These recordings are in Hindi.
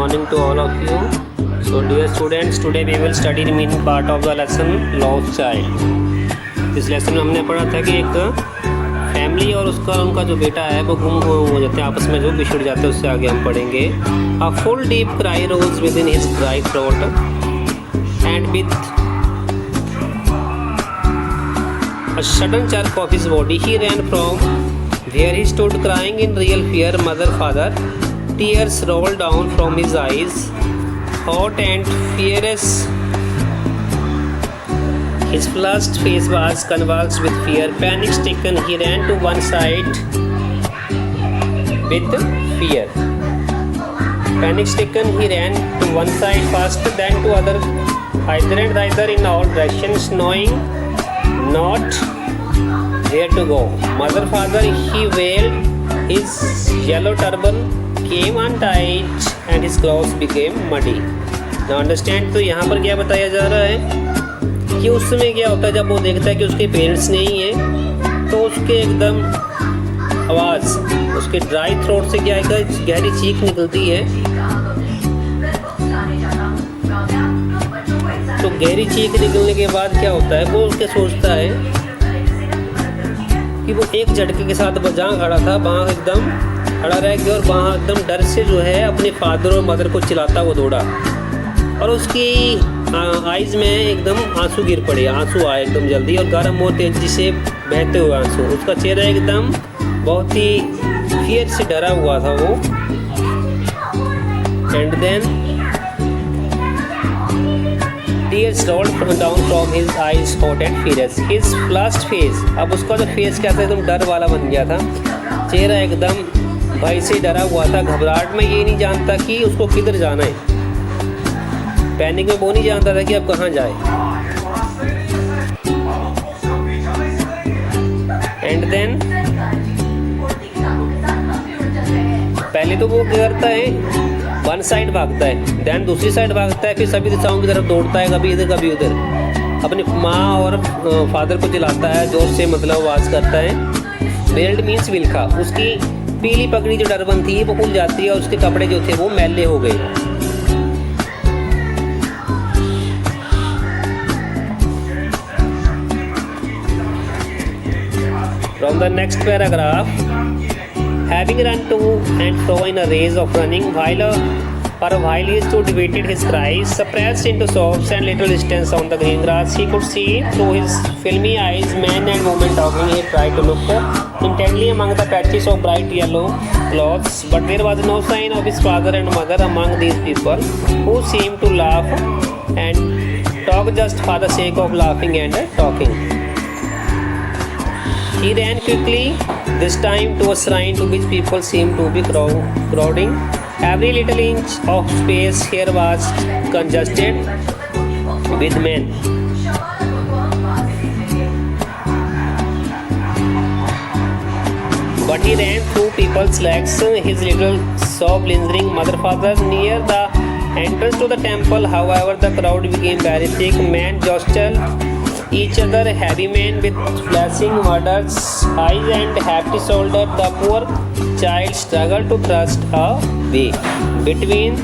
morning to all of you. So dear students, today we will study the remaining part of the lesson Lost Child. इस लेसन में हमने पढ़ा था कि एक फैमिली और उनका जो बेटा है वो गुम हो जाते हैं, आपस में जो बिछड़ जाते हैं, उससे आगे हम पढ़ेंगे. A full deep cry rose within his dry throat and with a sudden jerk of his body he ran from where he stood crying in real fear. Mother, father. Tears rolled down from his eyes, hot and furious. His flushed face was convulsed with fear. Panic-stricken, he ran to one side with fear. Panic-stricken, he ran to one side first, then to other, either and either in all directions, knowing not where to go. Mother, father, he wailed. His yellow turban came untied and his clothes became muddy. Now understand, तो यहाँ पर क्या बताया जा रहा है कि उस समय क्या होता है जब वो देखता है कि उसके पेरेंट्स नहीं है, तो उसके एकदम आवाज़, उसके ड्राई थ्रोट से क्या है, गहरी चीख निकलती है. तो गहरी चीख निकलने के बाद क्या होता है, वो उसके सोचता है कि वो एक झटके के साथ जहाँ खड़ा था वहाँ एकदम खड़ा रह गया और वहाँ एकदम डर से जो है अपने फादर और मदर को चिल्लाता वो दौड़ा और उसकी आइज़ में एकदम आंसू गिर पड़े, आंसू आए एकदम जल्दी और गर्म और तेजी से बहते हुए आंसू. उसका चेहरा एकदम बहुत ही फियर से डरा हुआ था वो. And then tears rolled down from his eyes, hot and furious. His flushed face, अब उसका जो फेस क्या था एकदम डर वाला बन गया था, चेहरा एकदम भय से डरा हुआ था, घबराहट में ये नहीं जानता कि उसको किधर जाना है, पैनिक में वो नहीं जानता था कि अब कहाँ जाए. एंड देन पहले तो वो क्या करता है, वन साइड भागता है, देन दूसरी साइड भागता है, फिर सभी दिशाओं की तरफ दौड़ता है, कभी इधर कभी उधर. अपनी माँ और फादर को चिल्लाता है, जोर से मतलब आवाज़ करता है. वेल्ड मीन्स विल्खा. उसकी पीली पगड़ी जो टर्बन थी वो खुल जाती है और उसके कपड़े जो थे वो मैले हो गए. From the next paragraph, having run to and fro in a race of running, for a while he stood waited, his cries suppressed into sobs, and little distance on the green grass he could see through his filmy eyes men and women talking. He tried to look intently among the patches of bright yellow cloths, but there was no sign of his father and mother among these people, who seemed to laugh and talk just for the sake of laughing and talking. He ran quickly, this time to a shrine to which people seemed to be crowding. Every little inch of space here was congested with men. But he ran through people's legs, his little sob lingering. Mother, father, near the entrance to the temple, however, the crowd became very thick. Men jostled each other, heavy men with flashing murderous eyes and hefty shoulders. The poor child struggled to thrust a way between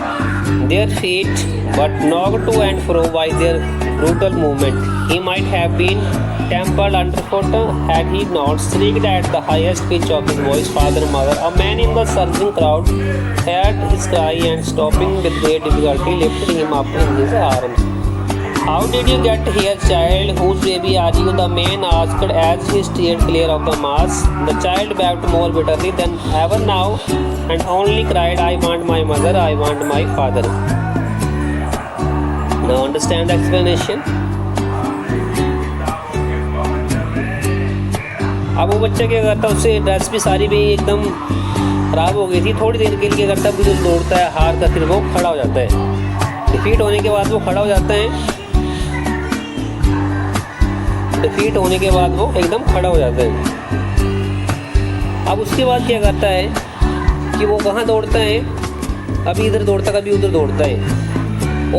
their feet, but knocked to and fro by their brutal movement. He might have been trampled underfoot had he not shrieked at the highest pitch of his voice, "Father, mother!" A man in the surging crowd heard his cry and, stopping with great difficulty, lifted him up in his arms. "How did you get here, child? Whose baby are you?" the man asked as he steered clear of the mass. The child wept more bitterly than ever now and only cried, "I want my mother, I want my father." Now understand the explanation. अब वो बच्चा क्या करता है, उससे ड्रेस भी सारी भी एकदम ख़राब हो गई थी. थोड़ी देर के लिए क्या करता है, जो दौड़ता है हार कर, फिर वो खड़ा हो जाता है. डिफीट होने के बाद वो खड़ा हो जाता है. डिफीट होने के बाद वो एकदम खड़ा हो जाता है. अब उसके बाद क्या करता है कि वो कहाँ दौड़ता है, अभी इधर दौड़ता कभी उधर दौड़ता है,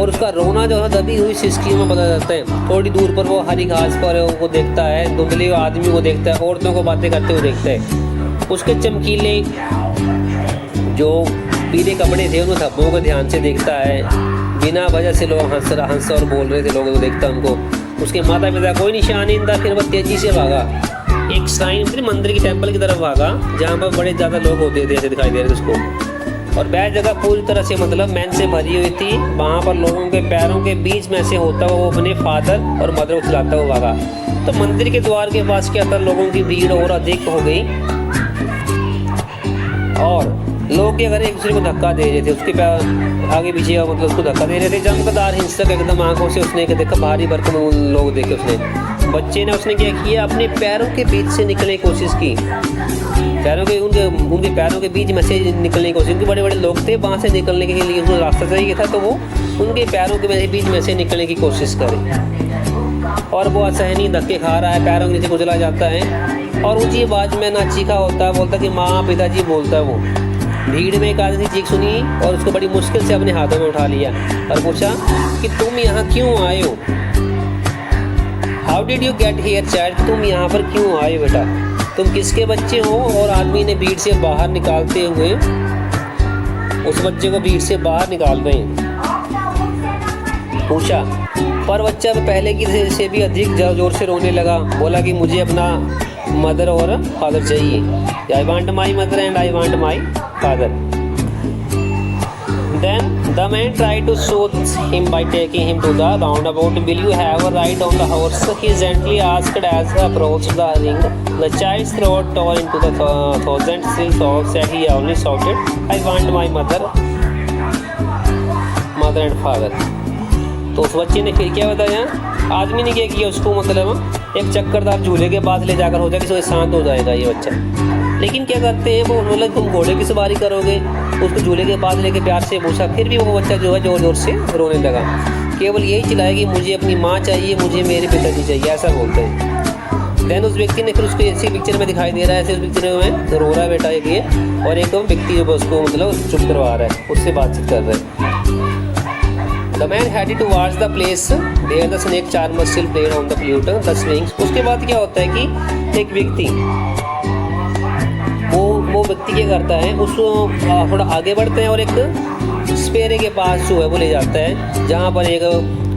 और उसका रोना जो है दबी हुई सिस्की में बदल जाता है. थोड़ी दूर पर वो हरी घास पर वो देखता है, धुंधले आदमी को देखता है, औरतों को बातें करते हुए देखता है. उसके चमकीले जो पीले कपड़े थे उनको धब्बों को ध्यान से देखता है, बिना वजह से लोग हंस और बोल रहे थे, लोगों को देखता उनको। उसके माता पिता कोई निशान नहीं था। फिर वह तेज़ी से भागा, एक श्राइन मंदिर की टेम्पल की तरफ भागा जहाँ पर बड़े ज़्यादा लोग होते थे, ऐसे दिखाई दे रहे थे उसको। और वह जगह पूरी तरह से मतलब मैन से भरी हुई थी। वहाँ पर लोगों के पैरों के बीच में से होता हुआ वो अपने फादर और मदर को खिलाता हुआ भागा। तो मंदिर के द्वार के पास क्या था, लोगों की भीड़ और अधिक हो गई और लोग के अगर एक दूसरे को धक्का दे रहे थे, उसके पैर आगे पीछे मतलब उसको धक्का दे रहे थे। चमकदार हिंसक एकदम आंखों से उसने देखा, भारी भरकम लोग देखे उसने। बच्चे ने उसने क्या किया, अपने पैरों के बीच से निकलने की कोशिश की, पैरों के उनके पैरों के बीच में से निकलने की कोशिश। उनके बड़े बड़े लोग थे, वहाँ से निकलने के लिए उसको रास्ता चाहिए था, तो वो उनके पैरों के बीच में से निकलने की कोशिश करे और वो असहनीय धक्के खा रहा है, पैरों के नीचे कुचला जाता है और ऊँची आवाज़ में ना चीखा होता है, बोलता कि माँ पिताजी बोलता है वो। भीड़ में एक आदमी चीख सुनी और उसको बड़ी मुश्किल से अपने हाथों में उठा लिया और पूछा कि तुम यहाँ क्यों आए हो, how did you get here child, तुम यहाँ पर क्यों आए हो बेटा, तुम किसके बच्चे हो। और आदमी ने भीड़ से बाहर निकालते हुए उस बच्चे को भीड़ से बाहर निकाल रहे पूछा, पर बच्चा पहले की से भी अधिक जोर से रोने लगा। बोला कि मुझे अपना मदर और फादर चाहिए, I want my mother and I want my father. Then the man tried to soothe him by taking him to the roundabout. Will you have a ride on the horse? He gently asked as he approached the ring. The child's throat tore into the thousand still sobs and he only shouted, I want my mother and father. तो उस बच्चे ने फिर क्या बताया, आदमी ने क्या किया, उसको मतलब एक चक्करदार झूले के पास ले जाकर हो जाएगा, शांत हो जाएगा ये बच्चा। लेकिन क्या करते हैं वो, मतलब तुम घोड़े की सवारी करोगे, उसको झूले के पास लेके प्यार से पूछा, फिर भी वो बच्चा जो है जोर जोर से रोने लगा। केवल यही चिल्लाया कि मुझे अपनी माँ चाहिए, मुझे मेरे पिताजी चाहिए, ऐसा बोलते हैं। देन उस व्यक्ति ने फिर उसको ऐसी पिक्चर में दिखाई दे रहा है, ऐसे उस पिक्चर में रो रहा है बेटा एक ये, और एक व्यक्ति जो उसको मतलब चुप करवा रहा है, उससे बातचीत कर रहा है। The man headed towards the place where the snake charmer still played on the flute, the strings. उसके बाद क्या होता है कि एक व्यक्ति वो व्यक्ति क्या करता है, उसको थोड़ा आगे बढ़ते हैं और एक स्पेरे के पास जो है वो ले जाता है, जहाँ पर एक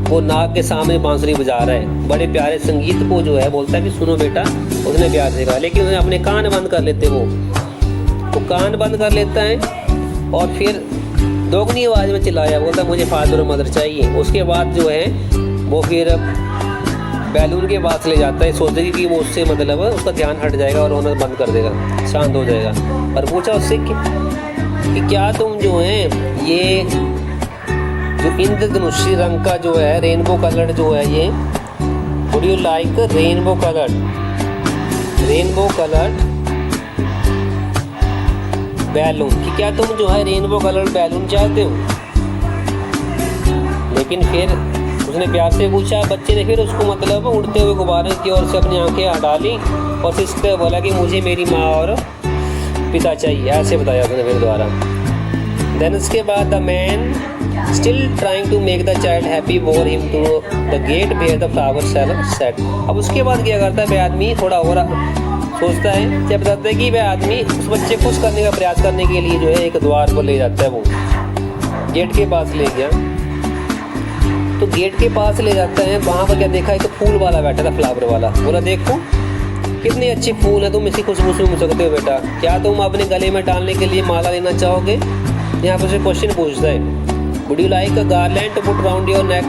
वो नाग के सामने बांसुरी बजा रहा है। बड़े प्यारे संगीत को जो है बोलता है कि सुनो बेटा, उसने प्यार से कहा, लेकिन उसने अपने कान बंद कर लेते, वो कान बंद कर लेता है और फिर दोगुनी आवाज़ में चिल्लाया, बोलता मुझे फादर और मदर चाहिए। उसके बाद जो है वो फिर बैलून के पास ले जाता है, सोचेगी कि वो उससे मतलब उसका ध्यान हट जाएगा और रोना बंद कर देगा, शांत हो जाएगा। और पूछा उससे कि क्या तुम जो है ये जो इंद्रधनुषी रंग का जो है रेनबो कलर जो है ये, would you like rainbow colour balloon, कि क्या तुम जो है रेनबो कलर बैलून चाहते हो। लेकिन फिर उसने प्यार से पूछा, बच्चे ने फिर उसको मतलब उड़ते हुए गुब्बारे की ओर से अपनी आंखें हटा ली और फिर इससे बोला कि मुझे मेरी माँ और पिता चाहिए, ऐसे बताया उसने फिर दोबारा। देन उसके बाद the man still trying to make the child happy wore him to the gate where the flower set. अब उसके बाद क्या करता है वह आदमी, थोड़ा और सोचता है, क्या बताता है कि वह आदमी उस बच्चे को खुश करने का प्रयास करने के लिए जो है एक द्वार पर ले जाता है, वो गेट के पास ले गया। तो गेट के पास ले जाता है, वहाँ पर क्या देखा, एक फूल वाला बैठा था, फ्लावर वाला। बोला देखो कितने अच्छे फूल हैं, तुम इसी खुशबू से सकते हो बेटा, क्या तुम अपने गले में डालने के लिए माला लेना चाहोगे। यहाँ पर उसे क्वेश्चन पूछता है, would you like a garland to put round your neck,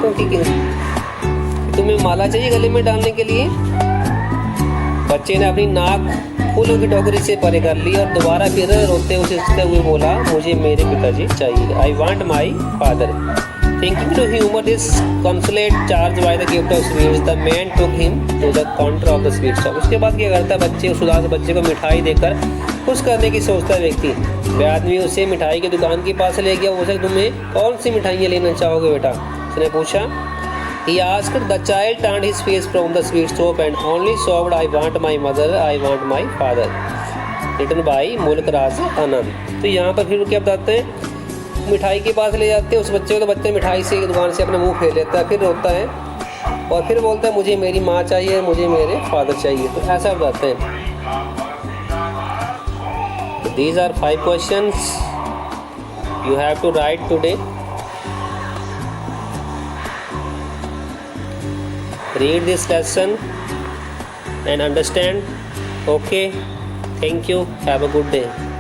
तुम्हें माला चाहिए गले में डालने के लिए। बच्चे ने अपनी नाक फूलों की टोकरी से परे कर ली और दोबारा फिर रोते हुए बोला, मुझे मेरे पिताजी चाहिए, I want my father. Thinking to humor this consolate charge by the gift of sweets, the man took him to the counter of the sweet shop. उसके बाद क्या करता है, बच्चे उस उदास बच्चे को मिठाई देकर खुश करने की सोचता है व्यक्ति। वह आदमी उसे मिठाई की दुकान के पास ले गया। पूछा तुम्हें कौन सी मिठाइयाँ लेना चाहोगे बेटा, उसने पूछा। He asked. The child turned his face from the sweet shop and only sobbed, I want my mother, I want my father. Written by मुल्क राज आनंद। तो यहाँ पर फिर क्या बताते हैं, मिठाई के पास ले जाते हैं उस बच्चे को, तो बच्चे मिठाई से एक दुकान से अपना मुंह फेर लेता है, फिर रोता है और फिर बोलता है मुझे मेरी माँ चाहिए, मुझे मेरे फादर चाहिए। तो ऐसा बताते हैं। These are 5 questions You have to write today. Read this lesson and understand. Okay, thank you. Have a good day.